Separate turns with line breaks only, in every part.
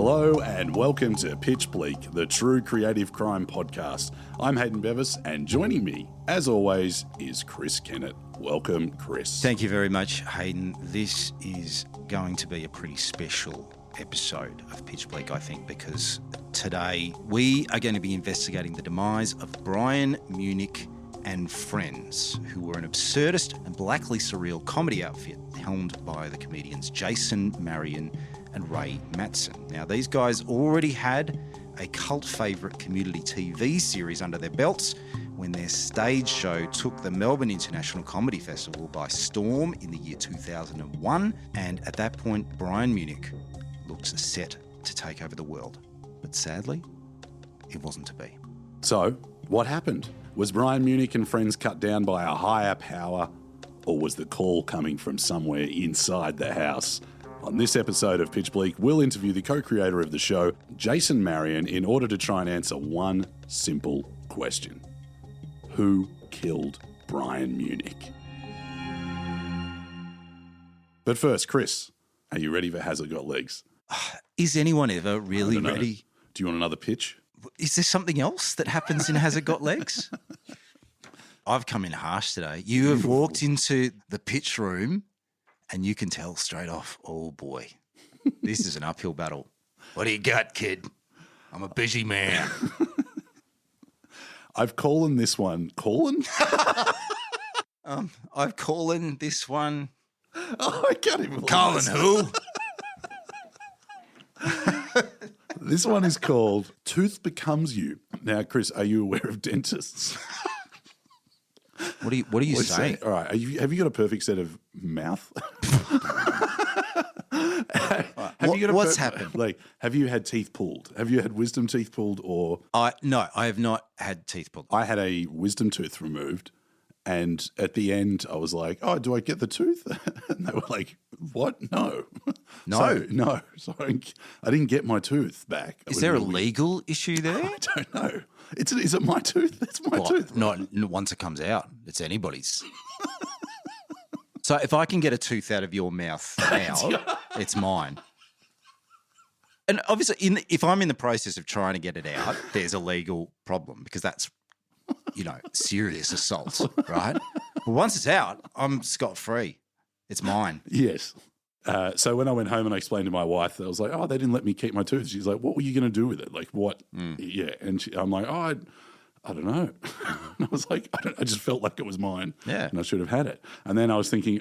Hello and welcome to Pitch Bleak, the true creative crime podcast. I'm Hayden Bevis and joining me, as always, is Chris Kennett. Welcome, Chris.
Thank you very much, Hayden. This is going to be a pretty special episode of Pitch Bleak, I think, because today we are going to be investigating the demise of Brian Munich and Friends, who were an absurdist and blackly surreal comedy outfit helmed by the comedians Jason Marion and Ray Matson. Now, these guys already had a cult favourite community TV series under their belts when their stage show took the Melbourne International Comedy Festival by storm in the year 2001. And at that point, Brian Munich looked set to take over the world. But sadly, it wasn't to be.
So, what happened? Was Brian Munich and Friends cut down by a higher power, or was the call coming from somewhere inside the house? On this episode of Pitch Bleak, we'll interview the co-creator of the show, Jason Marion, in order to try and answer one simple question. Who killed Brian Munich? But first, Chris, are you ready for Has It Got Legs?
Is anyone ever really ready?
Do you want another pitch?
Is there something else that happens in Has It Got Legs? I've come in harsh today. You have walked into the pitch room and you can tell straight off, oh boy, this is an uphill battle. What do you got, kid? I'm a busy man.
I've callen this one. Callen?
I've callen this one.
Oh, I can't even believe
Colin
this.
who?
This one is called Tooth Becomes You. Now, Chris, are you aware of dentists?
What are you saying?
All right. Have you got a perfect set of mouth?
What's happened?
Like, have you had teeth pulled? Have you had wisdom teeth pulled or?
No, I have not had teeth pulled.
I had a wisdom tooth removed. And at the end, I was like, oh, do I get the tooth? And they were like, what? No.
No.
So I didn't get my tooth back.
Is there a legal issue there?
I don't know. Is it my tooth? It's my tooth.
Not once it comes out. It's anybody's. So if I can get a tooth out of your mouth now, it's mine. And obviously, if I'm in the process of trying to get it out, there's a legal problem because that's, serious assault, right? But once it's out, I'm scot-free. It's mine.
Yes. So when I went home and I explained to my wife, I was like, oh, they didn't let me keep my tooth. She's like, what were you going to do with it? Like, what? Yeah. And I'm like, oh, I don't know. And I was like, I just felt like it was mine.
Yeah.
And I should have had it. And then I was thinking,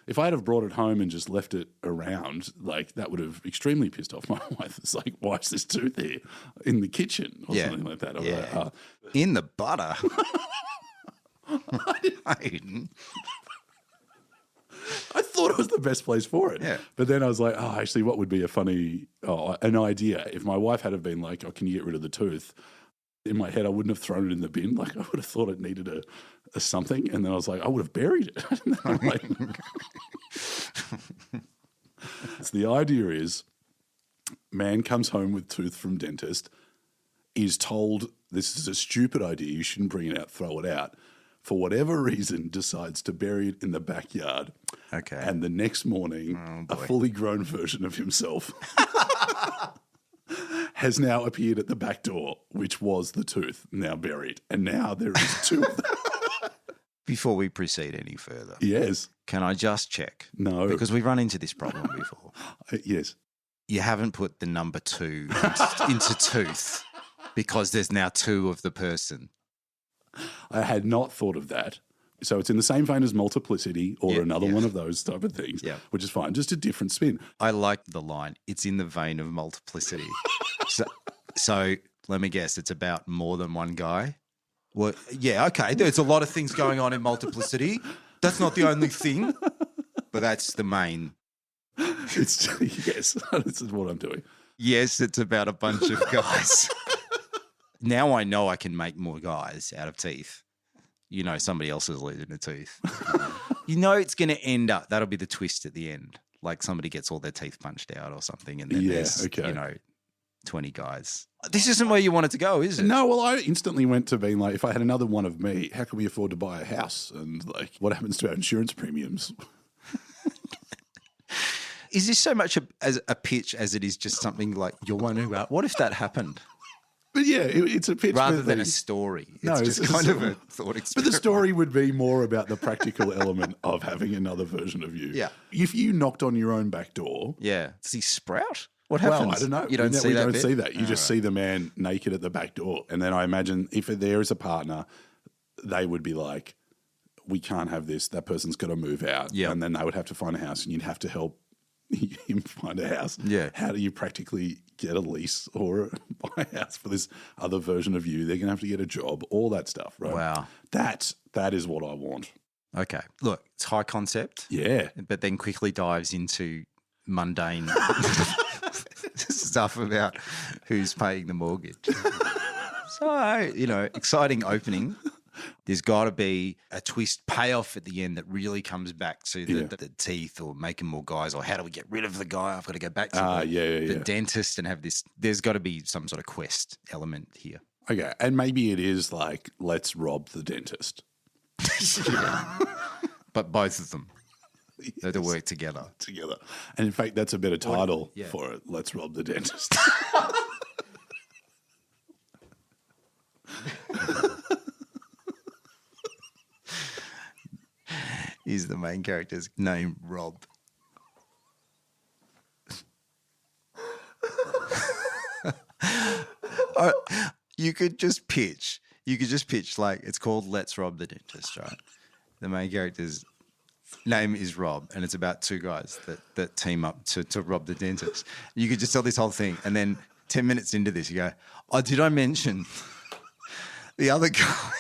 if I had have brought it home and just left it around, like that would have extremely pissed off my wife. It's like, why is this tooth here in the kitchen or something like that? I was like,
in the butter.
I thought it was the best place for it.
Yeah.
But then I was like, actually, what would be an idea? If my wife had have been like, can you get rid of the tooth? In my head, I wouldn't have thrown it in the bin. Like, I would have thought it needed a something. And then I was like, I would have buried it. And then I'm like, so the idea is, man comes home with tooth from dentist, is told this is a stupid idea, you shouldn't bring it out, throw it out. For whatever reason, decides to bury it in the backyard.
Okay.
And the next morning, a fully grown version of himself has now appeared at the back door, which was the tooth, now buried. And now there is two of them.
Before we proceed any further.
Yes.
Can I just check?
No.
Because we've run into this problem before.
Yes.
You haven't put the number 2 into tooth because there's now 2 of the person.
I had not thought of that. So it's in the same vein as multiplicity or another one of those type of things, which is fine. Just a different spin.
I like the line, it's in the vein of multiplicity. So let me guess, it's about more than one guy? Well, yeah, okay. There's a lot of things going on in multiplicity. That's not the only thing, but that's the main.
Yes, this is what I'm doing.
Yes, it's about a bunch of guys. Now I know I can make more guys out of teeth. Somebody else is losing a tooth. It's going to end up, that'll be the twist at the end. Like somebody gets all their teeth punched out or something and then there's, 20 guys. This isn't where you want it to go, is it?
No, well, I instantly went to being like, if I had another one of me, how can we afford to buy a house? And like, what happens to our insurance premiums?
Is this so much as a pitch as it is just something like you're wondering about, what if that happened?
But yeah, it's a pitch.
Rather than a story.
No,
it's just kind of a thought experiment.
But the story would be more about the practical element of having another version of you.
Yeah.
If you knocked on your own back door.
Yeah. Does he sprout? What happens?
Well, I don't know.
You don't see
we
that
don't
bit?
see that. You just see the man naked at the back door. And then I imagine if there is a partner, they would be like, we can't have this. That person's got to move out.
Yeah.
And then they would have to find a house and you'd have to help him find a house.
Yeah.
How do you practically get a lease or buy a house for this other version of you? They're going to have to get a job, all that stuff, right?
Wow.
That is what I want.
Okay. Look, it's high concept.
Yeah.
But then quickly dives into mundane stuff about who's paying the mortgage. So, exciting opening. There's got to be a twist payoff at the end that really comes back to the teeth or making more guys, or how do we get rid of the guy? I've got to go back to the dentist and have this. There's got to be some sort of quest element here.
Okay. And maybe it is like, let's rob the dentist.
But both of them. They have to work together.
And in fact, that's a better title for it. Let's rob the dentist.
Is the main character's name Rob? You could just pitch like it's called Let's Rob the Dentist, right? The main character's name is Rob, and it's about two guys that team up to rob the dentist. You could just tell this whole thing, and then 10 minutes into this, you go, oh, did I mention the other guy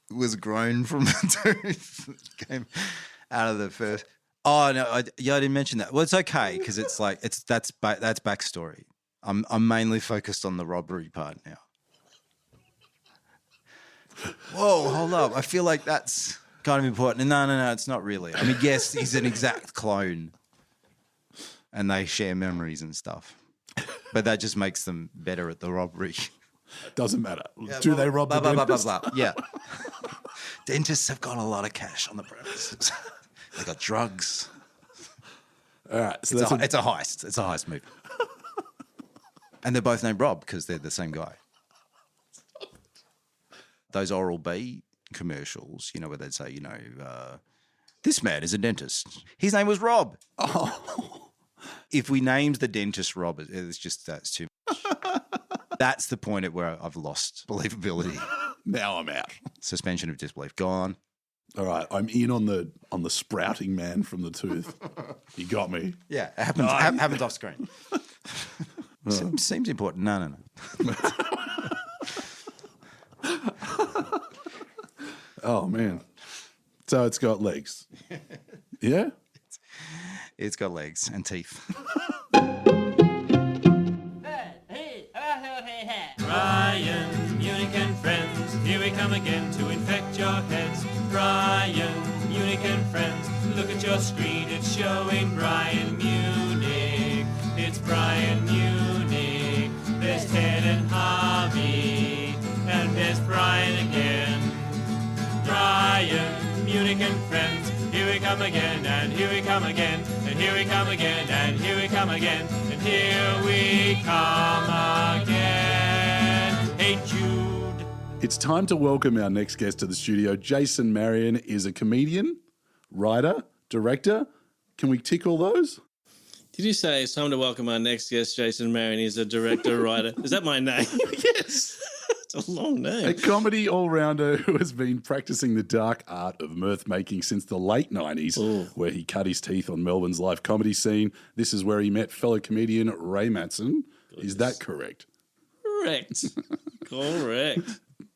was grown from a tooth that came out of the first. Oh no, I didn't mention that. Well, it's okay because it's like that's backstory. I'm mainly focused on the robbery part now. Whoa, hold up! I feel like that's kind of important. No, it's not really. I mean, yes, he's an exact clone, and they share memories and stuff, but that just makes them better at the robbery.
Doesn't matter. Do they rob the dentist?
Yeah. Dentists have got a lot of cash on the premises. They got drugs.
All right. So
it's a heist. It's a heist movie. And they're both named Rob because they're the same guy. Those Oral-B commercials, where they'd say, this man is a dentist. His name was Rob.
Oh.
If we named the dentist Rob, that's too much. That's the point at where I've lost believability.
Now I'm out.
Suspension of disbelief. Go on.
All right. I'm in on the sprouting man from the tooth. You got me.
Yeah. It happens off screen. Seems important. No.
Oh, man. So it's got legs. Yeah?
It's got legs and teeth.
Brian Munich and Friends, here we come again to infect your heads. Brian Munich and Friends, look at your screen, it's showing Brian Munich. It's Brian Munich. There's Ted and Harvey, and there's Brian again. Brian Munich and Friends, here we come again, and here we come again, and here we come again, and here we come again, and here we come again. Hey Jude.
It's time to welcome our next guest to the studio. Jason Marion is a comedian, writer, director. Can we tick all those?
Did you say it's time to welcome our next guest, Jason Marion? He's a director, writer. Is that my name?
Yes.
It's a long name.
A comedy all-rounder who has been practicing the dark art of mirth-making since the late 90s, where he cut his teeth on Melbourne's live comedy scene. This is where he met fellow comedian Ray Matson. Is that correct?
Correct.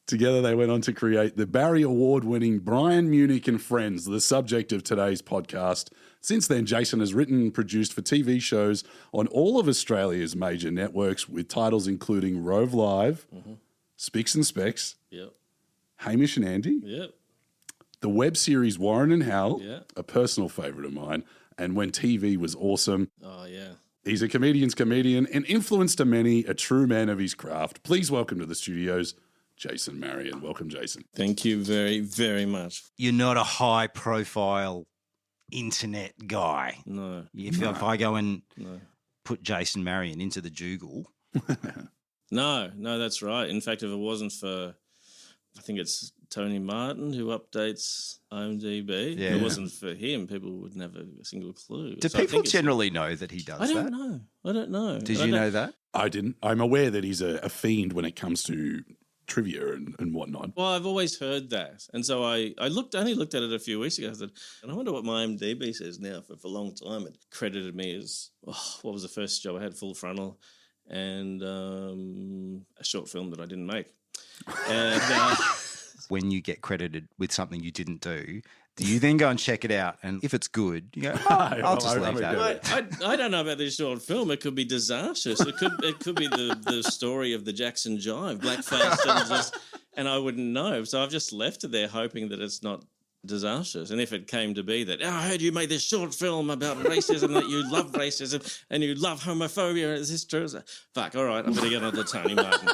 Together they went on to create the Barry Award-winning Brian Munich and Friends, the subject of today's podcast. Since then, Jason has written and produced for TV shows on all of Australia's major networks with titles including Rove Live, Spicks and Specs, Hamish and Andy, the web series Warren and Hal, a personal favourite of mine, and When TV Was Awesome.
Oh, yeah.
He's a comedian's comedian and influence to many, a true man of his craft. Please welcome to the studios, Jason Marion. Welcome, Jason.
Thank you very, very much.
You're not a high-profile internet guy.
No.
If I go and put Jason Marion into the Google.
No, that's right. In fact, if it wasn't for, I think it's Tony Martin who updates IMDb.
Yeah.
If it wasn't for him, people wouldn't have a single clue.
Do people generally know that he does that?
I don't know.
Did you know that?
I didn't. I'm aware that he's a fiend when it comes to trivia and whatnot.
Well, I've always heard that. And so I only looked at it a few weeks ago. I said, and I wonder what my IMDb says now. For a long time, it credited me as, what was the first job I had? Full Frontal and a short film that I didn't make. And
when you get credited with something you didn't do you then go and check it out? And if it's good, you go, I'll just leave that.
I don't know about this short film. It could be disastrous. It could be the story of the Jackson Jive, blackface, and I wouldn't know. So I've just left it there hoping that it's not disastrous. And if it came to be that, I heard you made this short film about racism, that you love racism and you love homophobia, is this true? Fuck, all right, I'm going to get on to Tony Martin.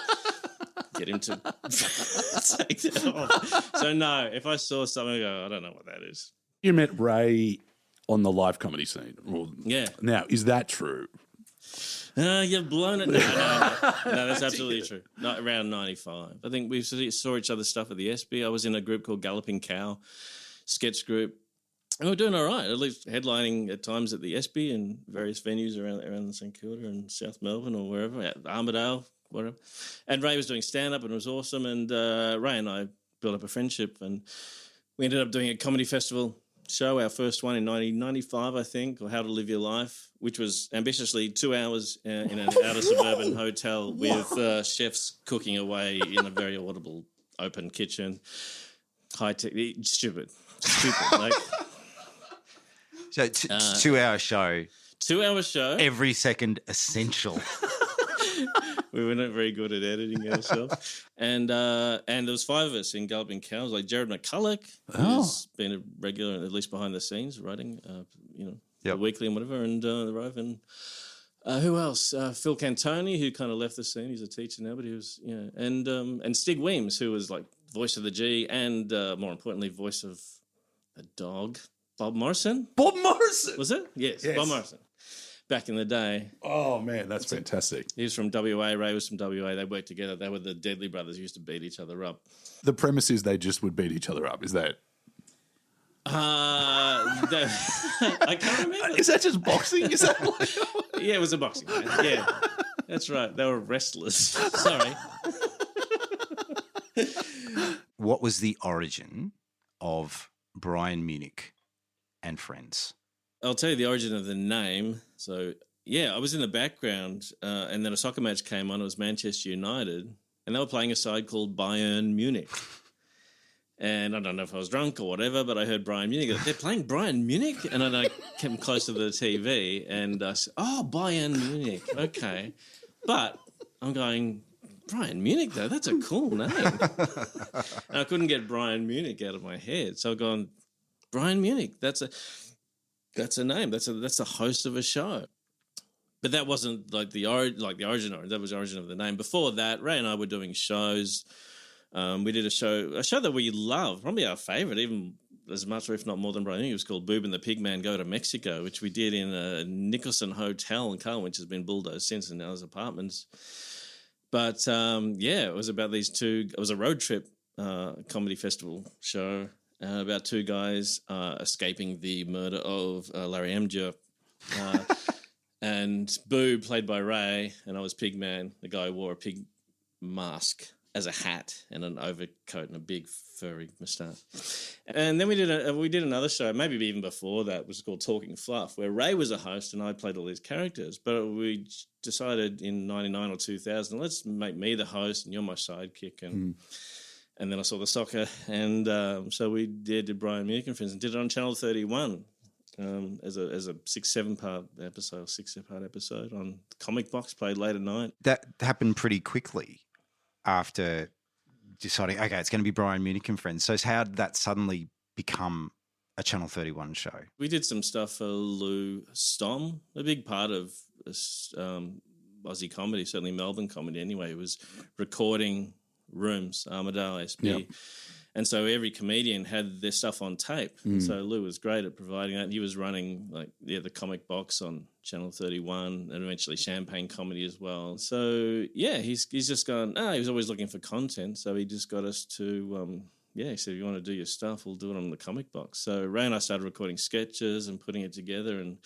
Get him to take that off. So no, if I saw something, I go, I don't know what that is.
You met Ray on the live comedy scene. Well,
yeah.
Now, is that true?
You've blown it. No, that's absolutely true. Not around 95. I think we saw each other's stuff at the SB. I was in a group called Galloping Cow, sketch group. And we're doing all right, at least headlining at times at the SB and various venues around St Kilda and South Melbourne or wherever, at Armidale, whatever. And Ray was doing stand-up and it was awesome. And Ray and I built up a friendship and we ended up doing a comedy festival show, our first one in 1995, I think, or How to Live Your Life, which was ambitiously 2 hours in an outer suburban hotel with chefs cooking away in a very audible open kitchen. High-tech, stupid. Like,
so 2 hour show.
2 hour show.
Every second essential.
We were not very good at editing ourselves. And there was 5 of us in Galloping Cows, like Jared McCulloch, who's been a regular, at least behind the scenes, writing, the weekly and whatever, and the Rove. And who else? Phil Cantoni, who kind of left the scene. He's a teacher now, but he was, and Stig Weems, who was like voice of the G and, more importantly, voice of a dog. Bob Morrison?
Bob Morrison?
Was it? Yes, Bob Morrison. Back in the day.
Oh, man, that's fantastic.
He was from WA, Ray was from WA. They worked together. They were the Deadly Brothers who used to beat each other up.
The premise is they just would beat each other up. Is that?
I can't remember.
Is that just boxing? Is that like...
Yeah, it was a boxing match. Yeah, that's right. They were wrestlers. Sorry.
What was the origin of Brian Munich and Friends?
I'll tell you the origin of the name. So, I was in the background and then a soccer match came on. It was Manchester United and they were playing a side called Bayern Munich. And I don't know if I was drunk or whatever, but I heard Brian Munich. They're playing Brian Munich? And then I came close to the TV and I said, Bayern Munich. Okay. But I'm going, Brian Munich, though, that's a cool name. And I couldn't get Brian Munich out of my head. So I've gone, Brian Munich, that's a name. That's the host of a show. But that wasn't like the origin. That was the origin of the name. Before that, Ray and I were doing shows. We did a show that we love, probably our favorite, even as much or if not more than Brian. It was called Boob and the Pigman Go to Mexico, which we did in a Nicholson Hotel in Carlton, which has been bulldozed since, and now there's apartments. But it was about these two. It was a road trip comedy festival show. About 2 guys escaping the murder of Larry Amdur. And Boo, played by Ray, and I was Pigman. The guy wore a pig mask as a hat and an overcoat and a big furry moustache. And then we did another show, maybe even before that, it was called Talking Fluff, where Ray was a host and I played all these characters. But we decided in 99 or 2000, let's make me the host and you're my sidekick. And then I saw the soccer, and so we did Brian Munich and Friends and did it on Channel 31 as a 6-7-part episode on Comic Box, played late at night.
That happened pretty quickly after deciding, okay, it's going to be Brian Munich and Friends. So how did that suddenly become a Channel 31 show?
We did some stuff for Lou Stom, a big part of Aussie comedy, certainly Melbourne comedy anyway. It was recording rooms, Armidale, SB. Yep. And so every comedian had their stuff on tape. So Lou was great at providing that. He was running the comic box on Channel 31 and eventually Champagne Comedy as well. So yeah, he's just gone, he was always looking for content. So he just got us to, he said, if you want to do your stuff, we'll do it on the comic box. So Ray and I started recording sketches and putting it together and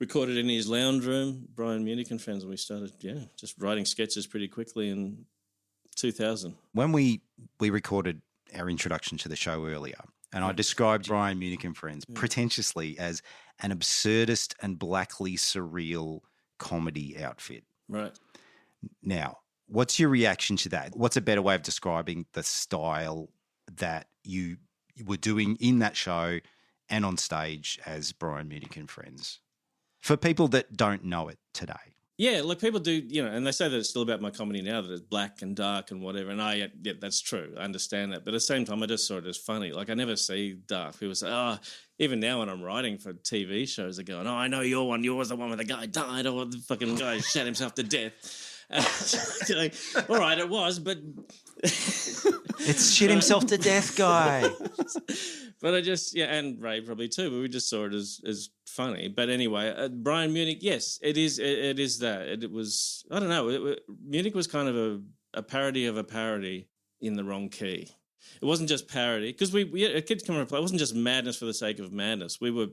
recorded in his lounge room, Brian Munich and Friends, and we started, just writing sketches pretty quickly in 2000.
When we recorded our introduction to the show earlier, and I described Brian Munich and Friends pretentiously as an absurdist and blackly surreal comedy outfit.
Right.
Now, what's your reaction to that? What's a better way of describing the style that you were doing in that show and on stage as Brian Munich and Friends? For people that don't know it today.
Yeah, like people do, and they say that it's still about my comedy now, that it's black and dark and whatever. And that's true. I understand that. But at the same time, I just saw it as funny. Like, I never see dark. People say, even now when I'm writing for TV shows, they're going, I know your one. Yours the one where the guy died or the fucking guy shot himself to death. Like, all right, it was, but...
It's shit himself to death guy.
But I just, and Ray probably too, but we just saw it as funny. But anyway, Brian Munich, yes, it is that. It was, I don't know, Munich was kind of a parody of a parody in the wrong key. It wasn't just parody, because a kid's coming to play, it wasn't just madness for the sake of madness. We were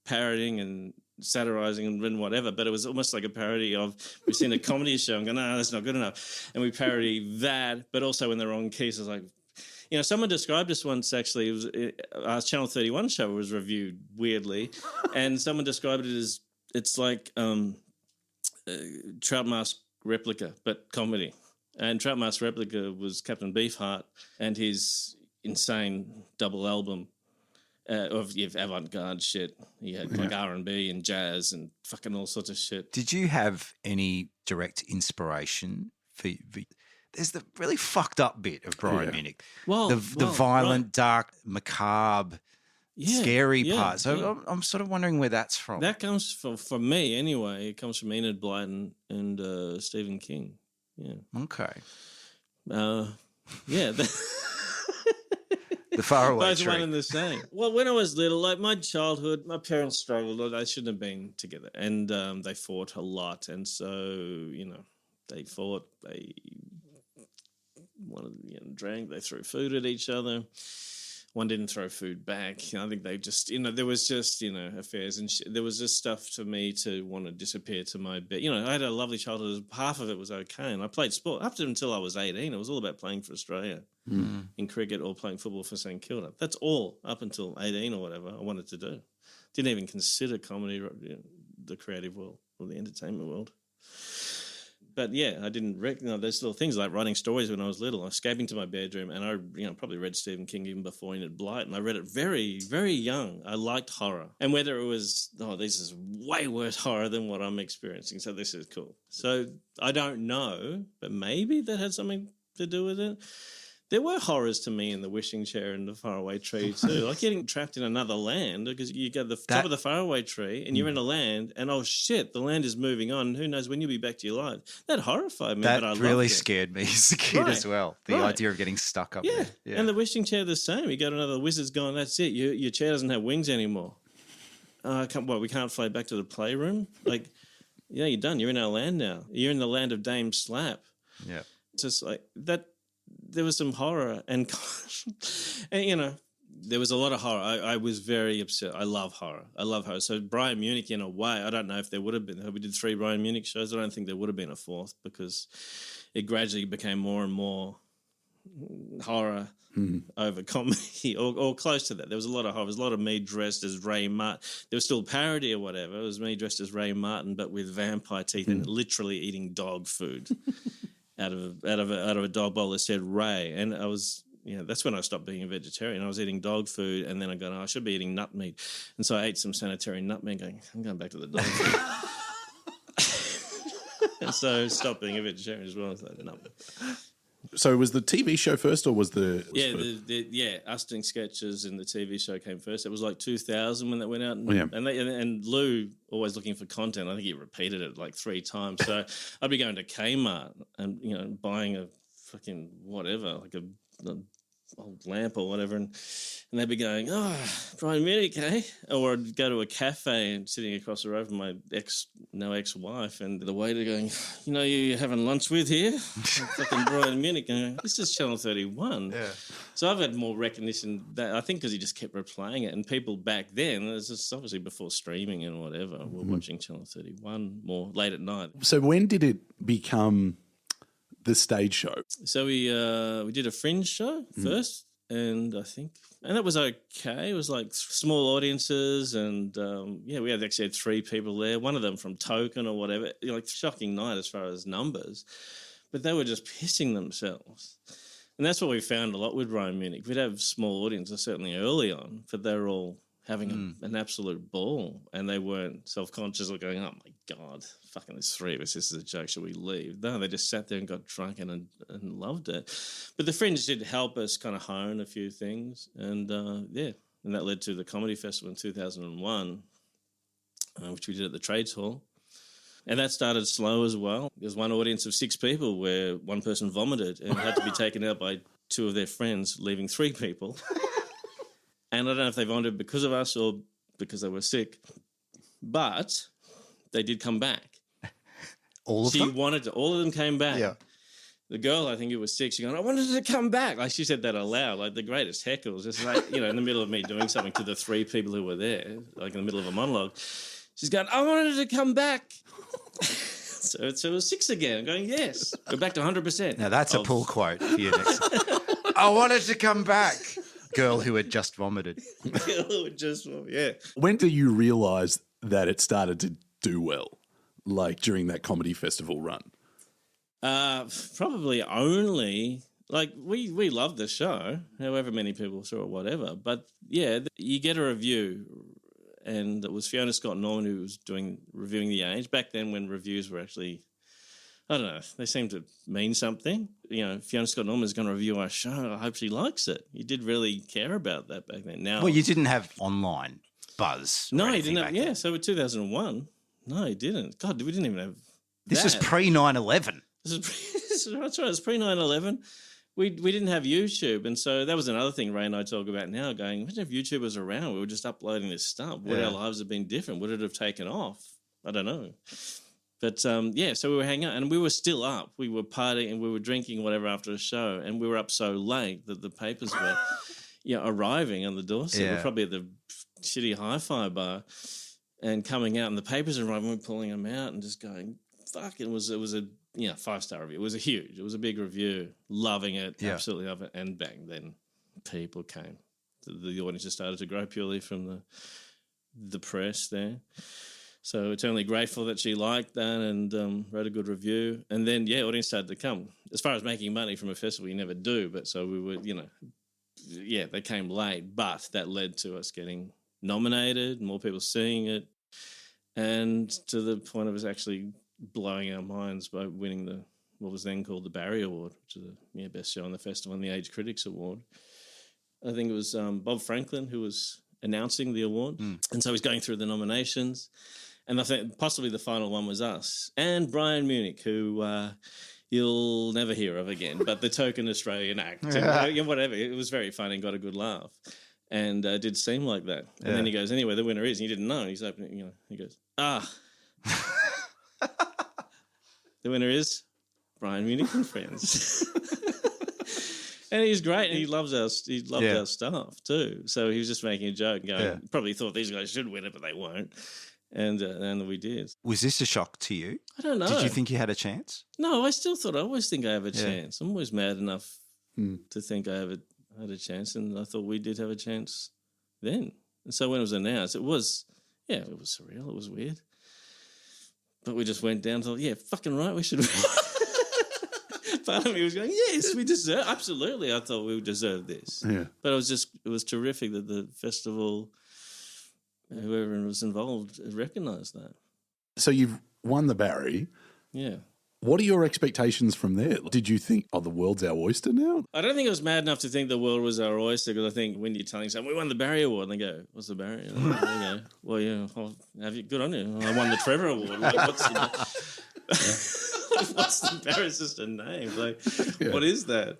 parodying and satirizing and whatever, but it was almost like a parody of, we've seen a comedy show and go, no, that's not good enough. And we parody that, but also in the wrong key. So it's like, someone described us once, actually, it was our Channel 31 show was reviewed weirdly, and someone described it as, it's like Trout Mask Replica, but comedy. And Trout Mask Replica was Captain Beefheart and his insane double album of avant-garde shit. He had like R&B and jazz and fucking all sorts of shit.
Did you have any direct inspiration for there's the really fucked up bit of Brian Munich. Well, the violent, dark, macabre, scary part. So I'm sort of wondering where that's from.
That comes for me anyway. It comes from Enid Blyton and Stephen King. Yeah.
Okay.
The
faraway
both
tree.
one and the same. Well, when I was little, like my childhood, my parents struggled. They shouldn't have been together, and they fought a lot. And so, they fought. They drank. They threw food at each other. One didn't throw food back. I think they just, there was just, affairs and there was just stuff for me to want to disappear to my bed. I had a lovely childhood. Half of it was okay. And I played sport up until I was 18. It was all about playing for Australia in cricket or playing football for St Kilda. That's all up until 18 or whatever I wanted to do. Didn't even consider comedy, the creative world or the entertainment world. But yeah, I didn't recognize those little things like writing stories when I was little. I was escaping to my bedroom, and I, probably read Stephen King even before Enid Blyton, and I read it very, very young. I liked horror, and whether it was, this is way worse horror than what I'm experiencing, so this is cool. So I don't know, but maybe that had something to do with it. There were horrors to me in the wishing chair and the faraway tree too, like getting trapped in another land because you go to the top of the faraway tree and you're in a land and oh shit, the land is moving on. Who knows when you'll be back to your life? That horrified me.
That
but I
really
loved it.
scared me as a kid as well. The idea of getting stuck up there. Yeah,
and the wishing chair the same. You go to another wizard's going, that's it. Your chair doesn't have wings anymore. We can't fly back to the playroom? Like, yeah, you're done. You're in our land now. You're in the land of Dame Slap.
Yeah.
It's just like that. There was some horror and there was a lot of horror. I was very upset. I love horror. So Brian Munich, in a way, I don't know if there would have been. We did 3 Brian Munich shows. I don't think there would have been a 4th because it gradually became more and more horror over comedy or close to that. There was a lot of horror. There was a lot of me dressed as Ray Martin. There was still parody or whatever. It was me dressed as Ray Martin but with vampire teeth and literally eating dog food. Out of a dog bowl that said Ray, and I was, that's when I stopped being a vegetarian. I was eating dog food, and then I got, I should be eating nut meat, and so I ate some sanitary nut meat. Going, I'm going back to the dog food, and so stopped being a vegetarian as well. So nut meat.
So was the TV show first, or was the
us doing sketches and the TV show came first. It was like 2000 when that went out, and Lou always looking for content. I think he repeated it like 3 times. So I'd be going to Kmart and buying a fucking whatever, like a old lamp or whatever, and they'd be going, "Oh, Brian Munich, eh?" Or I'd go to a cafe and sitting across the road from my ex-wife, and the waiter going, "You know, you having lunch with here?" Fucking Brian Munich, and this is Channel 31.
Yeah.
So I've had more recognition that I think because he just kept replaying it, and people back then, this is obviously before streaming and whatever, were watching Channel 31 more late at night.
So when did it become the stage show?
So we did a fringe show first, and that was okay. It was like small audiences, and we actually had 3 people there. One of them from Token or whatever. Like shocking night as far as numbers, but they were just pissing themselves. And that's what we found a lot with Brian Munich. We'd have small audiences certainly early on, but they were all having an absolute ball, and they weren't self-conscious or going, "Oh my God, fucking there's 3 of us, this is a joke, should we leave?" No, they just sat there and got drunk and loved it. But the fringe did help us kind of hone a few things, and and that led to the Comedy Festival in 2001, which we did at the Trades Hall. And that started slow as well. There was one audience of 6 people where one person vomited and had to be taken out by 2 of their friends, leaving 3 people. And I don't know if they vomited because of us or because they were sick, but they did come back.
All of them?
All of them came back.
Yeah.
The girl, I think it was 6, she going, "I wanted to come back." Like she said that aloud, like the greatest heckles, just like, in the middle of me doing something to the 3 people who were there, like in the middle of a monologue. She's going, "I wanted to come back." So it was 6 again. I'm going, yes, we're back to 100%.
Now that's a pull quote for you next. "I wanted to come back." Girl who had just vomited.
When do you realise that it started to do well, like during that comedy festival run?
Probably only, like, we loved the show, however many people saw it, whatever. But, yeah, you get a review, and it was Fiona Scott Norman who was reviewing The Age. Back then when reviews were actually, I don't know, they seemed to mean something. Fiona Scott Norman is going to review our show. I hope she likes it. You did really care about that back then. Now,
Well, you didn't have online buzz.
No, you didn't have, yeah, so in 2001. No, you didn't. God, we didn't even have
This
that.
is pre-9/11.
That's right, it's pre-9/11. We didn't have YouTube, and so that was another thing Ray and I talk about now, going, imagine if YouTube was around, we were just uploading this stuff. Would our lives have been different? Would it have taken off? I don't know. But, so we were hanging out, and we were still up. We were partying, and we were drinking whatever after a show, and we were up so late that the papers were arriving on the doorstep.
Yeah.
We're probably at the shitty hi-fi bar and coming out, and the papers are arriving, we're pulling them out and just going, fuck, it was a 5-star review. It was a big review, loving it, absolutely love it. And bang, then people came. The audience just started to grow purely from the press there. So eternally grateful that she liked that and wrote a good review. And then, audience started to come. As far as making money from a festival, you never do. But so we were, they came late. But that led to us getting nominated, more people seeing it, and to the point of us actually blowing our minds by winning what was then called the Barry Award, which is the best show on the festival, and the Age Critics Award. I think it was Bob Franklin who was announcing the award. And so he's going through the nominations. And I think possibly the final one was us. And Brian Munich, who you'll never hear of again, but the token Australian act. And, whatever. It was very funny and got a good laugh. And it did seem like that. And then he goes, anyway, the winner is, and he didn't know. He's opening, he goes, the winner is Brian Munich and Friends. And he's great, and he loved our stuff too. So he was just making a joke, going, probably thought these guys should win it, but they won't. And we did.
Was this a shock to you?
I don't know.
Did you think you had a chance?
No, I always think I have a chance. I'm always mad enough to think I had a chance, and I thought we did have a chance then. And so when it was announced, it was surreal. It was weird. But we just went down to, fucking right, we should win. Part of me was going, yes, we deserve, absolutely. I thought we deserved this. Yeah. But it was terrific that the festival, whoever was involved, recognised that.
So you've won the Barry.
Yeah.
What are your expectations from there? Did you think, the world's our oyster now?
I don't think I was mad enough to think the world was our oyster, because I think when you're telling someone, we won the Barry Award, and they go, what's the Barry? And they go, well, good on you. I won the Trevor Award. Like, what's the Barry? It's just a name. Like, what is that?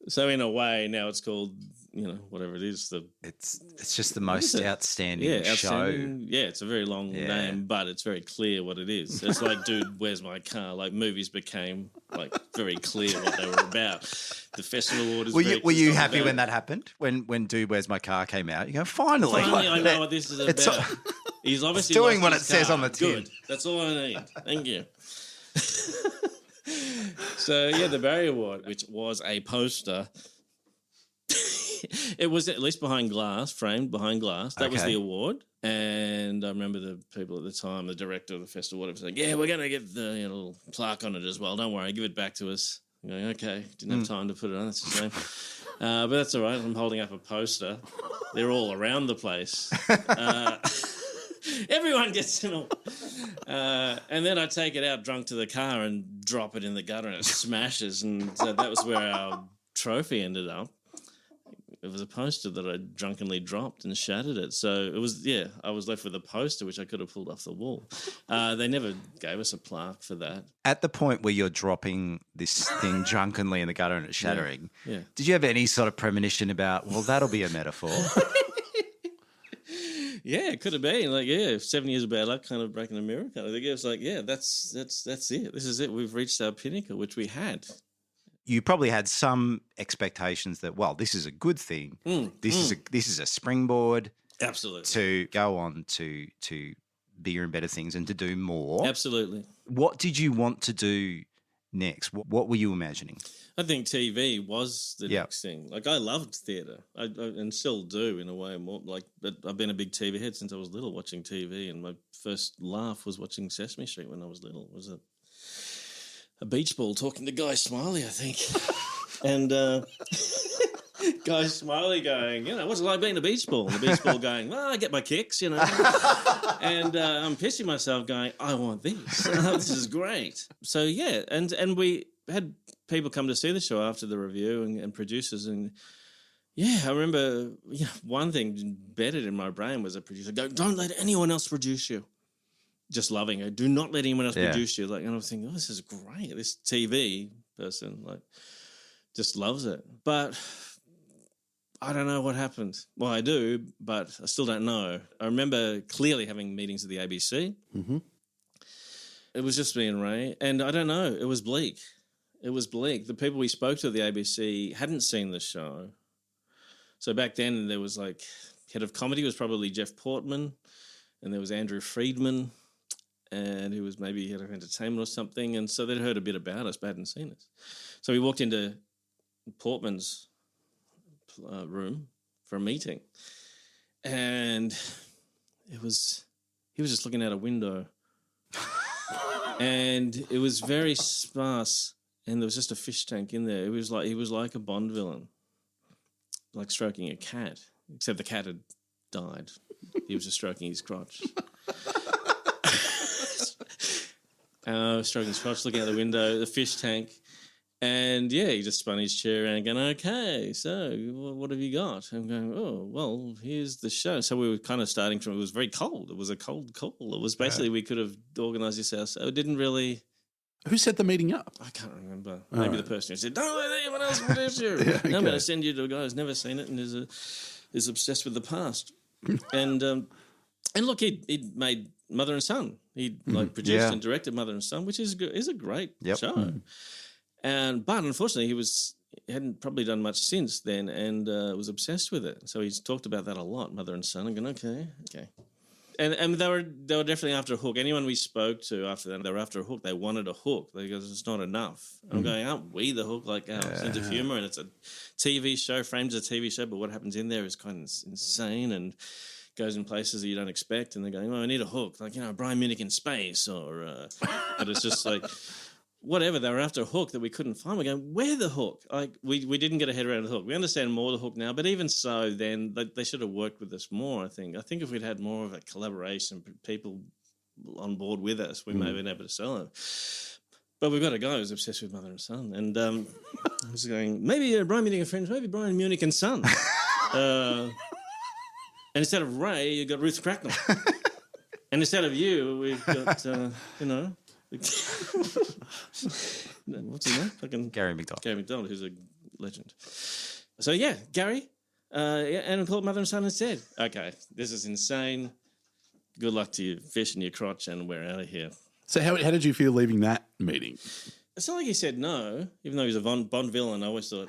So in a way, now it's called, whatever it is.
It's just the most outstanding show.
outstanding. Yeah, it's a very long name, but it's very clear what it is. It's like, Dude, Where's My Car? Like, movies became like very clear what they were about. The festival award is
Were you happy when that happened? When Dude, Where's My Car came out? You go, finally
I know what this is about. He's obviously
doing what it
his
says
car.
on the tin.
Good. That's all I need. Thank you. So, the Barry Award, which was a poster. It was at least behind glass, framed behind glass. That was the award. And I remember the people at the time, the director of the festival, whatever, saying, we're going to get the little plaque on it as well. Don't worry, give it back to us. I'm going, okay, didn't have time to put it on. That's a shame. But that's all right. I'm holding up a poster. They're all around the place. Everyone gets to know. And then I take it out drunk to the car and drop it in the gutter and it smashes. And so that was where our trophy ended up. It was a poster that I drunkenly dropped and shattered it. So it was, I was left with a poster which I could have pulled off the wall. They never gave us a plaque for that.
At the point where you're dropping this thing drunkenly in the gutter and it's shattering, did you have any sort of premonition about, well, that'll be a metaphor?
Yeah, it could have been. Like, 7 years of bad luck kind of breaking a miracle. I think it was like, that's it. This is it. We've reached our pinnacle, which we had.
You probably had some expectations that, well, this is a good thing. This is a springboard,
absolutely,
to go on to bigger and better things and to do more.
Absolutely.
What did you want to do next? What were you imagining?
I think TV was the next thing. Like, I loved theatre, I and still do in a way. More like, but I've been a big TV head since I was little, watching TV, and my first laugh was watching Sesame Street when I was little. It was a beach ball talking to Guy Smiley, I think. And Guy Smiley going, what's it like being a beach ball? And the beach ball going, well, I get my kicks, And I'm pissing myself going, I want this. This is great. So, and we had people come to see the show after the review and producers. And, I remember one thing embedded in my brain was a producer go, don't let anyone else produce you. Just loving it. Do not let anyone else produce you. Like, and I was thinking, this is great. This TV person, just loves it. But I don't know what happened. Well, I do, but I still don't know. I remember clearly having meetings at the ABC. Mm-hmm. It was just me and Ray. And I don't know. It was bleak. The people we spoke to at the ABC hadn't seen the show. So back then there was head of comedy was probably Jeff Portman, and there was Andrew Friedman, and who was maybe head of entertainment or something. And so they'd heard a bit about us but hadn't seen us. So we walked into Portman's room for a meeting, and he was just looking out a window, and it was very sparse, and there was just a fish tank in there. He was like a Bond villain, like stroking a cat, except the cat had died. He was just stroking his crotch. Stroking his crotch, looking out the window, the fish tank. And, he just spun his chair around going, okay, so what have you got? I'm going, oh, well, here's the show. So we were kind of starting from, it was very cold. It was a cold call. It was basically, we could have organised this ourselves. It didn't really...
Who set the meeting up?
I can't remember. Maybe the person who said, don't let anyone else produce you. Okay. I'm going to send you to a guy who's never seen it and is obsessed with the past. And look, he'd made Mother and Son. He produced and directed Mother and Son, which is a great show. Mm. But unfortunately, he hadn't probably done much since then, and was obsessed with it. So he's talked about that a lot, Mother and Son. I'm going, okay. And they were definitely after a hook. Anyone we spoke to after that, they were after a hook. They wanted a hook because it's not enough. I'm going, aren't we the hook? Like our sense of humour, and it's a TV show, frames a TV show, but what happens in there is kind of insane and goes in places that you don't expect. And they're going, well, I need a hook, like Brian Munich in space, or but it's just like. Whatever, they were after a hook that we couldn't find. We're going, where the hook? Like, we didn't get a head around the hook. We understand more the hook now, but even so, then they should have worked with us more, I think. I think if we'd had more of a collaboration, people on board with us, we may have been able to sell it. But we've got a guy who's obsessed with Mother and Son. And I was going, maybe Brian Munich and Friends, maybe Brian Munich and Son. And instead of Ray, you've got Ruth Cracknell. And instead of you, we've got, what's his name?
Gary McDonald.
Gary McDonald, who's a legend. So, yeah, Gary, and called mother and son and said, okay, this is insane. Good luck to you, fish in your crotch, and we're out of here.
So how did you feel leaving that meeting?
It's not like he said no, even though he's a Bond villain. I always thought,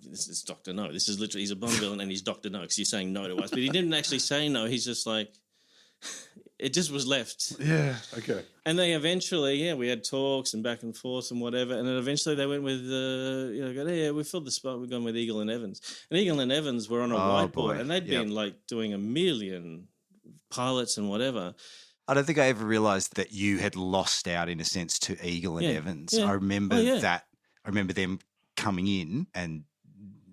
this is Dr. No. This is literally, he's a Bond villain and he's Dr. No because he's saying no to us. But he didn't actually say no. He's just like, it just was left.
Yeah, okay.
And they eventually, we had talks and back and forth and whatever. And then eventually they went with, we filled the spot. We've gone with Eagle and Evans. And Eagle and Evans were on a whiteboard.
Boy.
And they'd been like doing a million pilots and whatever.
I don't think I ever realised that you had lost out, in a sense, to Eagle and Evans. I remember that. I remember them coming in and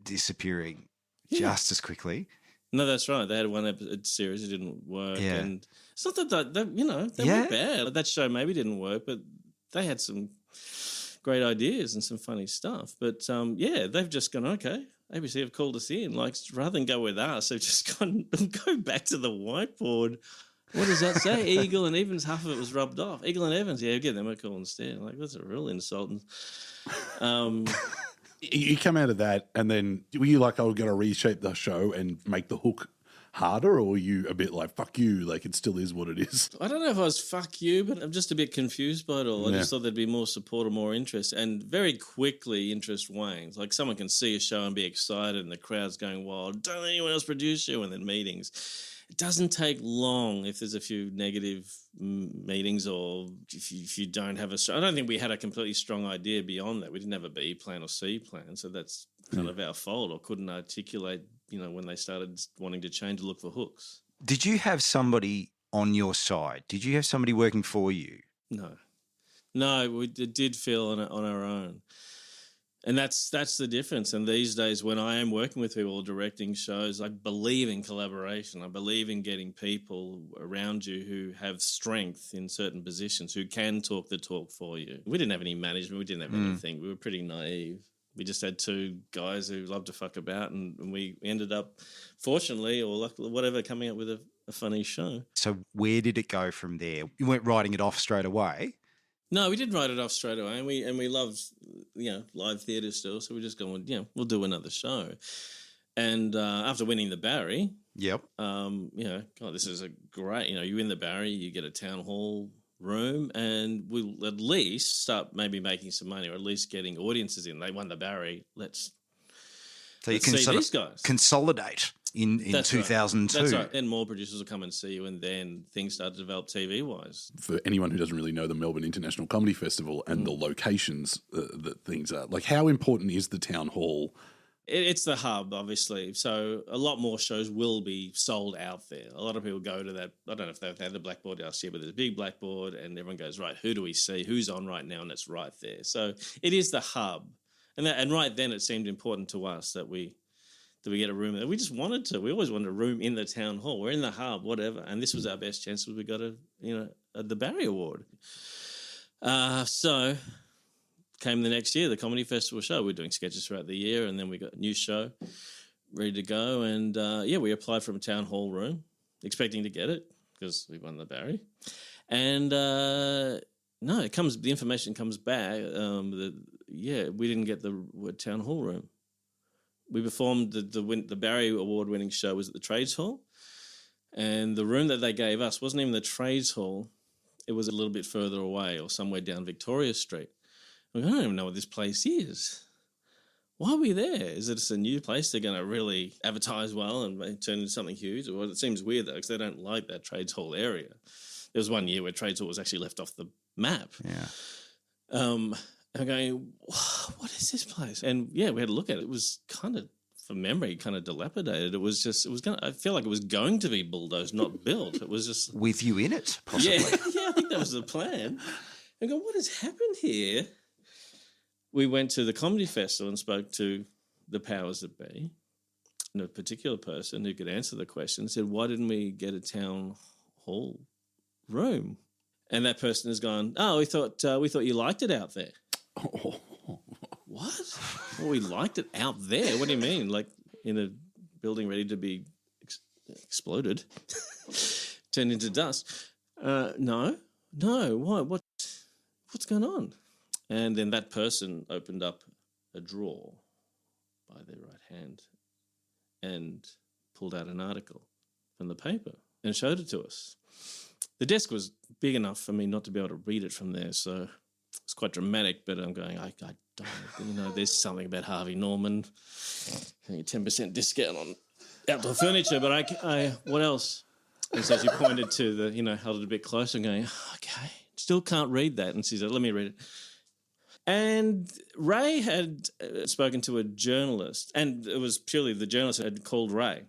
disappearing just as quickly.
No, that's right. They had one episode series. It didn't work.
Yeah.
And it's not that they were bad. That show maybe didn't work, but they had some great ideas and some funny stuff. But, they've just gone, okay, ABC have called us in. Like, rather than go with us, they've just gone, go back to the whiteboard. What does that say? Eagle and Evans, half of it was rubbed off. Eagle and Evans, give them a call instead. Like, that's a real insult.
You come out of that, and then were you like, I'm going to reshape the show and make the hook harder, or were you a bit like, fuck you, like it still is what it is?
I don't know if I was fuck you, but I'm just a bit confused by it all. I just thought there'd be more support or more interest. And very quickly, interest wanes. Like, someone can see a show and be excited, and the crowd's going wild. Don't let anyone else produce you, and then meetings. It doesn't take long if there's a few negative meetings, or if you don't have a... I don't think we had a completely strong idea beyond that. We didn't have a B plan or C plan, so that's kind of our fault, or couldn't articulate, when they started wanting to change the look for hooks.
Did you have somebody on your side? Did you have somebody working for you?
No, we did feel on our own. And that's the difference. And these days, when I am working with people directing shows, I believe in collaboration. I believe in getting people around you who have strength in certain positions, who can talk the talk for you. We didn't have any management. We didn't have anything. We were pretty naive. We just had two guys who loved to fuck about, and we ended up, fortunately or luckily, whatever, coming up with a funny show.
So where did it go from there? You weren't writing it off straight away?
No, we did write it off straight away, and we loved, live theatre still. So we just going, we'll do another show. And after winning the Barry, God, this is a great. You win the Barry, you get a town hall room, and we'll at least start maybe making some money, or at least getting audiences in. They won the Barry. Let's
you can
see these guys
consolidate in 2002.
That's right. And more producers will come and see you, and then things start to develop TV-wise.
For anyone who doesn't really know the Melbourne International Comedy Festival and the locations that things are, like, how important is the town hall?
It's the hub, obviously. So a lot more shows will be sold out there. A lot of people go to that. I don't know if they've had the blackboard last year, but there's a big blackboard, and everyone goes, right, who do we see? Who's on right now? And it's right there. So it is the hub. And right then it seemed important to us that we get a room there. We just wanted to. We always wanted a room in the town hall. We're in the hub, whatever. And this was our best chance because we got the Barry Award. So came the next year, the Comedy Festival show. We're doing sketches throughout the year, and then we got a new show ready to go. And, we applied for a town hall room, expecting to get it because we won the Barry. And, the information comes back we didn't get the town hall room. We performed the Barry Award-winning show was at the Trades Hall, and the room that they gave us wasn't even the Trades Hall. It was a little bit further away, or somewhere down Victoria Street. I don't even know what this place is. Why are we there? Is it just a new place they're going to really advertise well and turn into something huge? Well, it seems weird, though, because they don't like that Trades Hall area. There was one year where Trades Hall was actually left off the map.
Yeah.
I'm going, what is this place? And we had a look at it. It was kind of, from memory, kind of dilapidated. I feel like it was going to be bulldozed, not built. It was just
with you in it, possibly.
Yeah, I think that was the plan. I go, what has happened here? We went to the comedy festival and spoke to the powers that be, and a particular person who could answer the question said, why didn't we get a town hall room? And that person has gone, we thought you liked it out there. What? Well, we liked it out there. What do you mean? Like in a building ready to be exploded, turned into dust? No. Why? What's going on? And then that person opened up a drawer by their right hand and pulled out an article from the paper and showed it to us. The desk was big enough for me not to be able to read it from there, so it's quite dramatic, but I'm going, I don't, there's something about Harvey Norman, 10% discount on outdoor furniture, but I what else? And so she pointed to held it a bit closer and going, okay, still can't read that. And she said, let me read it. And Ray had spoken to a journalist, and it was purely the journalist had called Ray.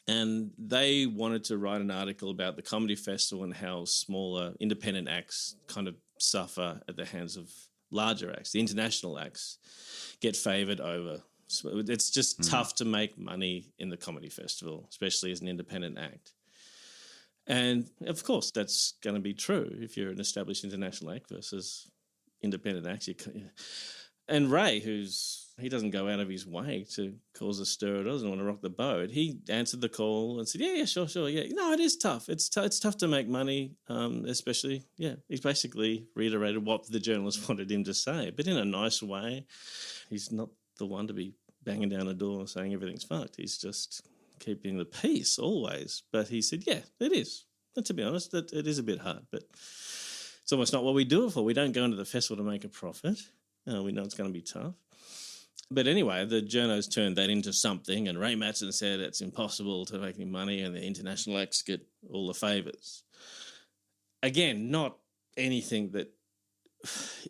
And they wanted to write an article about the comedy festival and how smaller independent acts kind of suffer at the hands of larger acts. The international acts get favoured over. So it's just tough to make money in the comedy festival, especially as an independent act. And, of course, that's going to be true if you're an established international act versus independent acts. And Ray, he doesn't go out of his way to cause a stir, doesn't want to rock the boat. He answered the call and said, yeah, sure, yeah. No, it is tough. It's tough to make money, especially, yeah. He's basically reiterated what the journalist wanted him to say, but in a nice way. He's not the one to be banging down a door saying everything's fucked. He's just keeping the peace always. But he said, yeah, it is. And to be honest, it is a bit hard, but it's almost not what we do it for. We don't go into the festival to make a profit. We know it's going to be tough. But anyway, the journos turned that into something, and Ray Matson said it's impossible to make any money and the international acts get all the favours. Again, not anything that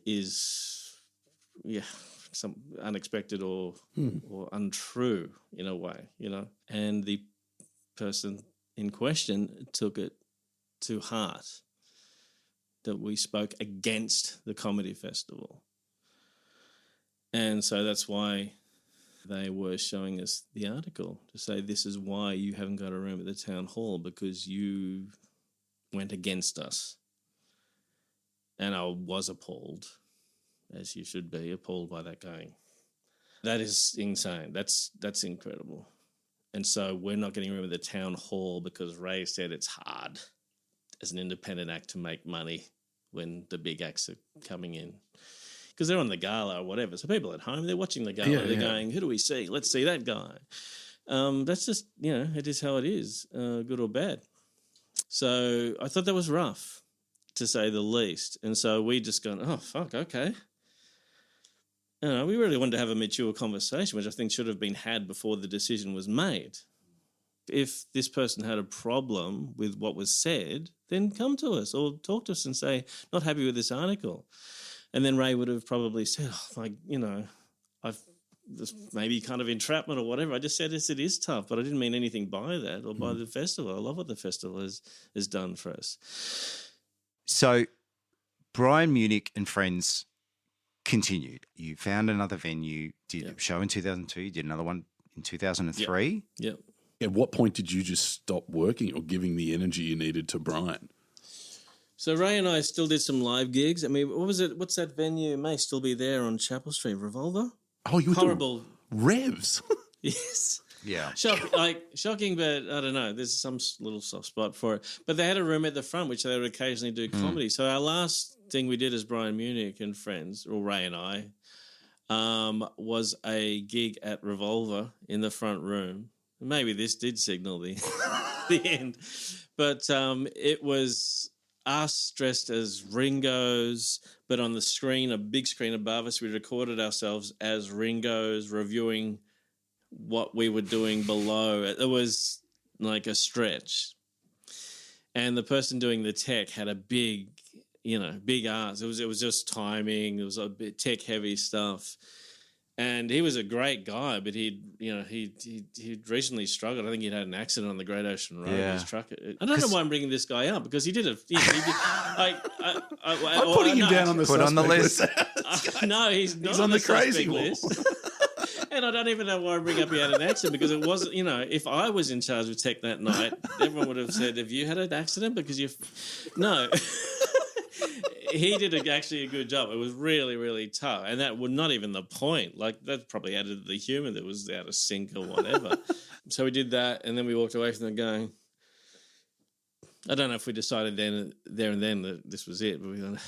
is, some unexpected or untrue in a way, And the person in question took it to heart that we spoke against the comedy festival. And so that's why they were showing us the article to say this is why you haven't got a room at the town hall, because you went against us. And I was appalled, as you should be, appalled by that going. That is insane. That's incredible. And so we're not getting room at the town hall because Ray said it's hard as an independent act to make money when the big acts are coming in. Because they're on the gala or whatever. So people at home, they're watching the gala. They're going, who do we see? Let's see that guy. That's just, it is how it is, good or bad. So I thought that was rough, to say the least. And so we just gone, oh, fuck, okay. We really wanted to have a mature conversation, which I think should have been had before the decision was made. If this person had a problem with what was said, then come to us or talk to us and say, not happy with this article. And then Ray would have probably said, this maybe kind of entrapment or whatever. I just said, yes, it is tough, but I didn't mean anything by that or by the festival. I love what the festival has done for us.
So Brian Munich and Friends continued. You found another venue, did a show in 2002, you did another one in 2003.
Yep.
At what point did you just stop working or giving the energy you needed to Brian?
So Ray and I still did some live gigs. I mean, what was it? What's that venue? It may still be there on Chapel Street. Revolver?
Oh, you were
horrible
Revs.
Yes.
Yeah.
Shocking, but I don't know. There's some little soft spot for it. But they had a room at the front, which they would occasionally do comedy. So our last thing we did as Brian Munich and Friends, or Ray and I, was a gig at Revolver in the front room. Maybe this did signal the end. But it was us dressed as Ringos, but on the screen, a big screen above us, we recorded ourselves as Ringos reviewing what we were doing below. It was like a stretch. And the person doing the tech had a big arse. It was just timing. It was a bit tech-heavy stuff. And he was a great guy, but he'd recently struggled. I think he'd had an accident on the Great Ocean Road.
Yeah.
His truck. I don't know why I'm bringing this guy up, because he did a.
I'm putting him down on the
Put on the list.
No, he's not
He's on the crazy
list. And I don't even know why I bring up he had an accident, because it wasn't, if I was in charge of tech that night, everyone would have said, have you had an accident? Because no. He did actually a good job. It was really, really tough. And that was not even the point. Like, that probably added to the humour that was out of sync or whatever. So we did that, and then we walked away from it going, I don't know if we decided there and then that this was it, but we thought,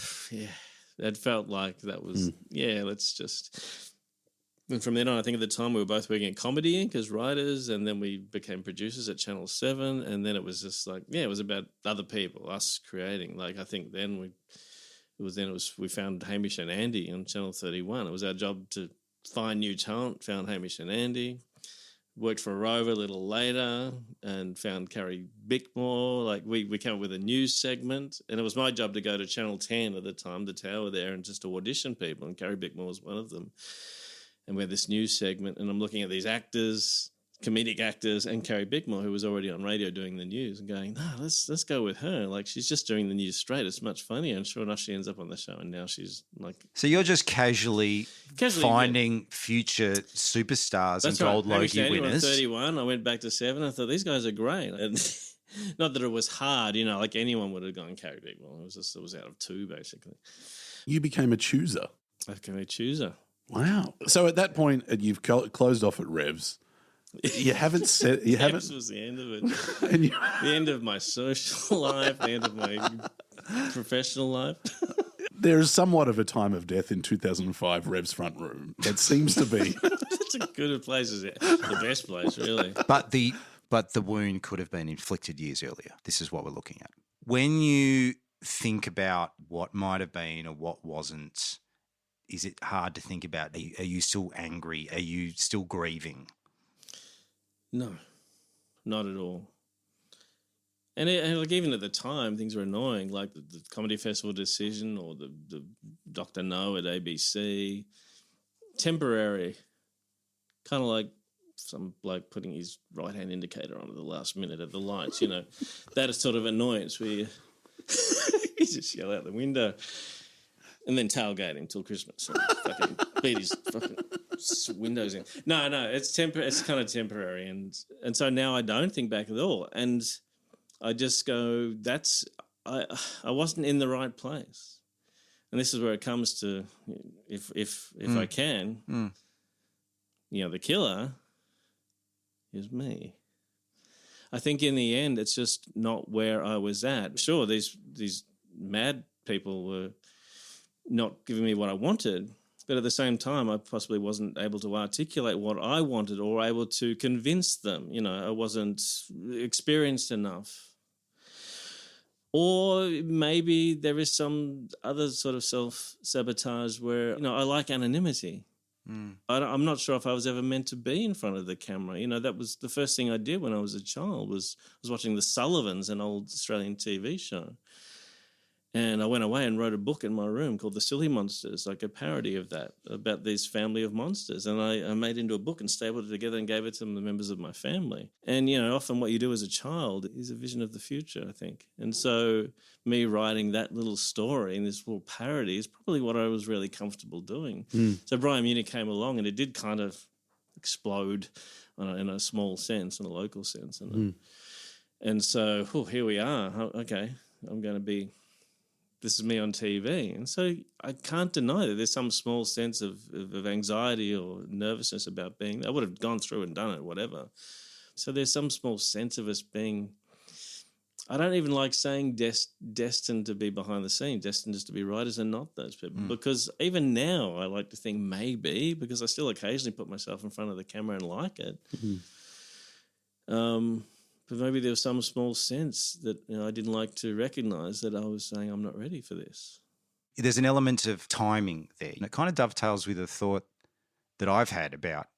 it felt like that was, let's just, And from then on, I think at the time we were both working at Comedy Inc. as writers, and then we became producers at Channel 7. And then it was just like, it was about other people, us creating. Like, I think then we found Hamish and Andy on Channel 31. It was our job to find new talent, found Hamish and Andy, worked for Rover a little later and found Carrie Bickmore. Like we came up with a news segment, and it was my job to go to Channel 10 at the time, the tower there, and just to audition people, and Carrie Bickmore was one of them. And we had this news segment, and I'm looking at these actors, comedic actors, and Carrie Bickmore, who was already on radio doing the news, and going, no, let's go with her. Like, she's just doing the news straight. It's much funnier. And sure enough, she ends up on the show, and now she's like...
So you're just casually finding future superstars and Gold Logie winners.
31, I went back to 7. I thought, these guys are great. And not that it was hard, like anyone would have gone Carrie Bickmore. It was out of 2, basically.
You became a chooser.
I became a chooser.
Wow. So at that point, you've closed off at Revs. You haven't said you haven't.
This was the end of it. The end of my social life, the end of my professional life.
There is somewhat of a time of death in 2005 Revs front room. That seems to be.
It's a good place, the best place, really.
But the wound could have been inflicted years earlier. This is what we're looking at. When you think about what might have been or what wasn't, is it hard to think about? Are you still angry? Are you still grieving?
No, not at all. And like even at the time, things were annoying, like the Comedy Festival decision or the Dr. No at ABC. Temporary. Kind of like some bloke putting his right-hand indicator on at the last minute of the lights, That is sort of annoyance where you just yell out the window and then tailgate him till Christmas and fucking beat his fucking windows in. No, it's kind of temporary, and so now I don't think back at all, and I just go, I wasn't in the right place, and this is where it comes to if I can, the killer is me. I think in the end, it's just not where I was at. Sure, these mad people were not giving me what I wanted, but at the same time, I possibly wasn't able to articulate what I wanted or able to convince them. I wasn't experienced enough. Or maybe there is some other sort of self-sabotage where, I like anonymity. I'm not sure if I was ever meant to be in front of the camera. That was the first thing I did when I was a child was watching The Sullivans, an old Australian TV show. And I went away and wrote a book in my room called The Silly Monsters, like a parody of that, about this family of monsters. And I made it into a book and stapled it together and gave it to the members of my family. And, often what you do as a child is a vision of the future, I think. And so me writing that little story and this little parody is probably what I was really comfortable doing. So Brian Munich came along and it did kind of explode in a small sense, in a local sense. And so, here we are. Okay, I'm going to be... This is me on TV. And so I can't deny that there's some small sense of anxiety or nervousness about being there. I would have gone through and done it, whatever. So there's some small sense of us being, I don't even like saying destined to be behind the scenes, destined just to be writers and not those people. Because even now I like to think maybe, because I still occasionally put myself in front of the camera and like it. But maybe there was some small sense that I didn't like to recognise that I was saying I'm not ready for this.
There's an element of timing there. And it kind of dovetails with a thought that I've had about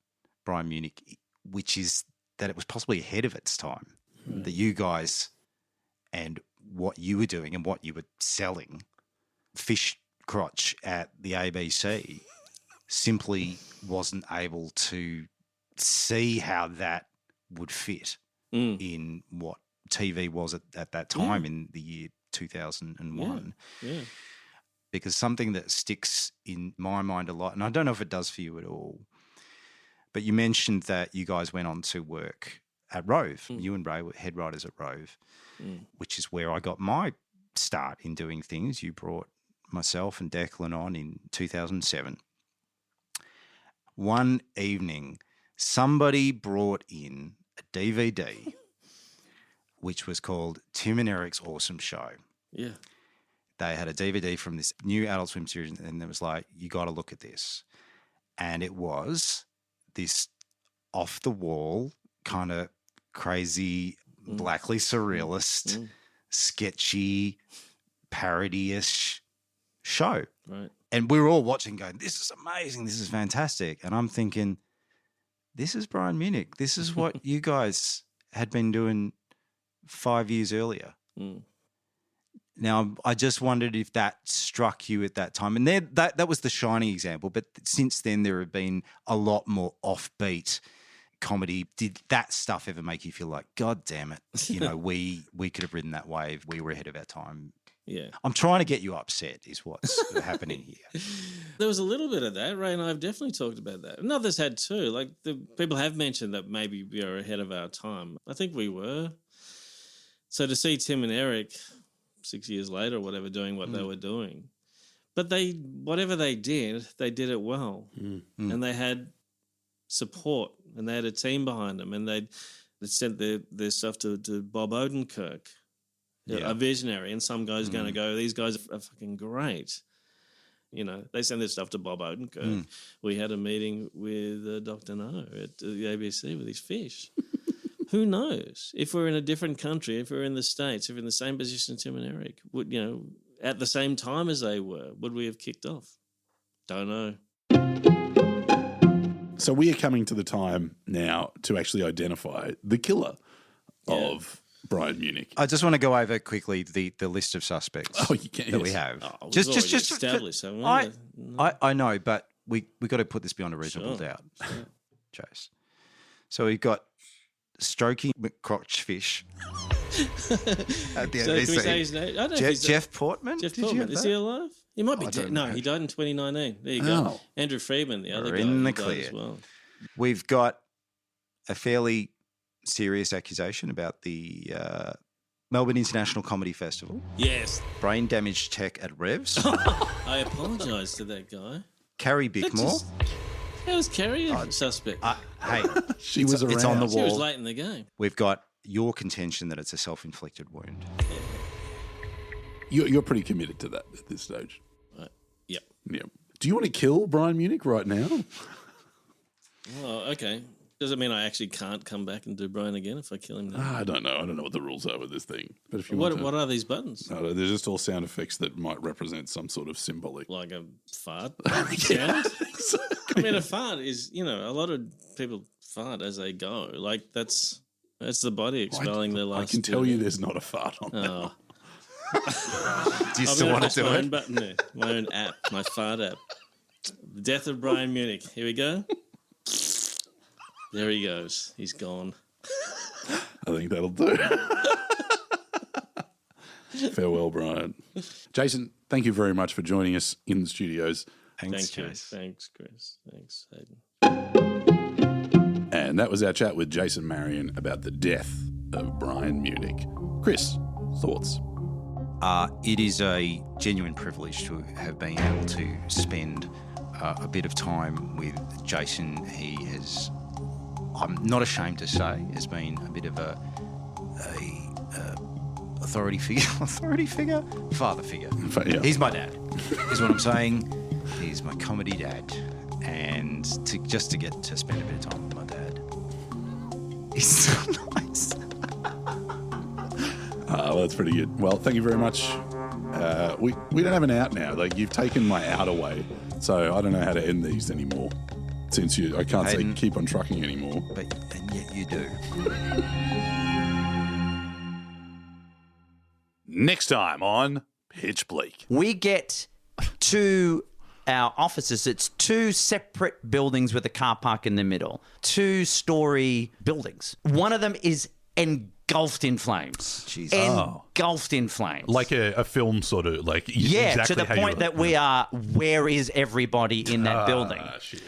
Brian Munich, which is that it was possibly ahead of its time. That you guys and what you were doing and what you were selling, fish crotch at the ABC, simply wasn't able to see how that would fit in what TV was at that time in the year 2001.
Yeah.
Because something that sticks in my mind a lot, and I don't know if it does for you at all, but you mentioned that you guys went on to work at Rove. You and Ray were head writers at Rove, which is where I got my start in doing things. You brought myself and Declan on in 2007. One evening, somebody brought in a DVD, which was called Tim and Eric's Awesome Show.
Yeah.
They had a DVD from this new Adult Swim series, and it was like, you got to look at this. and it was this off-the-wall kind of crazy, blackly surrealist, sketchy, parody-ish show.
Right.
And we were all watching going, this is amazing, this is fantastic. And I'm thinking, this is Brian Munich. This is what you guys had been doing 5 years earlier. Now, I just wondered if that struck you at that time. And that was the shining example. But since then, there have been a lot more offbeat comedy. Did that stuff ever make you feel like, God damn it, we could have ridden that wave. We were ahead of our time.
Yeah.
I'm trying to get you upset is what's happening here.
There was a little bit of that. Ray and I have definitely talked about that. And others had too. Like the people have mentioned that maybe we are ahead of our time. I think we were. So to see Tim and Eric 6 years later or whatever doing what they were doing. But whatever they did it well. And they had support and they had a team behind them and they sent their stuff to Bob Odenkirk. A visionary, and some guy's going to go, these guys are fucking great. They send their stuff to Bob Odenkirk. We had a meeting with Dr. No at the ABC with his fish. Who knows? If we're in a different country, if we're in the States, if we're in the same position as Tim and Eric, at the same time as they were, would we have kicked off? Don't know.
So we are coming to the time now to actually identify the killer of Brian Munich.
I just want to go over quickly the list of suspects that we have.
Oh,
just
established, haven't we?
I know, but we got to put this beyond a reasonable doubt, Chase. So we've got Strokey McCrotchfish at the
So can we say
NBC.
his name? I don't know if he's
Jeff Portman.
Jeff
Did you
Portman.
have
Is
that?
he alive? He might be
I
dead.
don't
No,
know.
he died in 2019. There you
Oh.
go. Andrew Friedman, the other
We're
guy,
in the
he died
clear.
as well.
We've got a fairly serious accusation about the Melbourne International Comedy Festival.
Yes.
Brain damage tech at Revs.
I apologise to that guy.
Carrie Bickmore.
How was Carrie a suspect?
Hey,
She was around.
it's on the
She was
wall.
late in the game.
We've got your contention that it's a self-inflicted wound.
You're pretty committed to that at this stage.
Right. Yep.
Yeah. Do you want to kill Brian Munich right now?
Oh, okay. Does it mean I actually can't come back and do Brian again if I kill him now?
I don't know. I don't know what the rules are with this thing. But if you
What
want to,
what are these buttons?
no, they're just all sound effects that might represent some sort of symbolic.
Like a fart sound? I mean, a fart is, a lot of people fart as they go. Like, that's the body expelling their last
I can tell you
bit.
there's not a fart on that.
Oh.
Do you
I'm
still
going
want
to
to
press
do
my
it?
own button there. My own app. My fart app. The death of Brian Munich. Here we go. There he goes. He's gone.
I think that'll do. Farewell, Brian. Jason, thank you very much for joining us in the studios.
Thanks,
Thank you.
Chase.
Thanks, Chris. Thanks, Hayden.
And that was our chat with Jason Marion about the death of Brian Munich. Chris, thoughts?
It is a genuine privilege to have been able to spend a bit of time with Jason. He has, I'm not ashamed to say, has been a bit of a authority figure, father figure.
Yeah.
He's my dad, is what I'm saying. He's my comedy dad, and just to get to spend a bit of time with my dad, he's so nice.
Well, that's pretty good. Well, thank you very much. We don't have an out now. Like, you've taken my out away, so I don't know how to end these anymore. Since I can't say
Hayden.
keep on trucking anymore.
And yet you do.
Next time on Pitch Bleak.
We get to our offices. It's two separate buildings with a car park in the middle. 2-story buildings. One of them is engulfed in flames.
Jesus.
Engulfed in flames.
Like a film sort of, like,
yeah,
exactly
to the
how you
point that we are, where is everybody in that building?
Shit.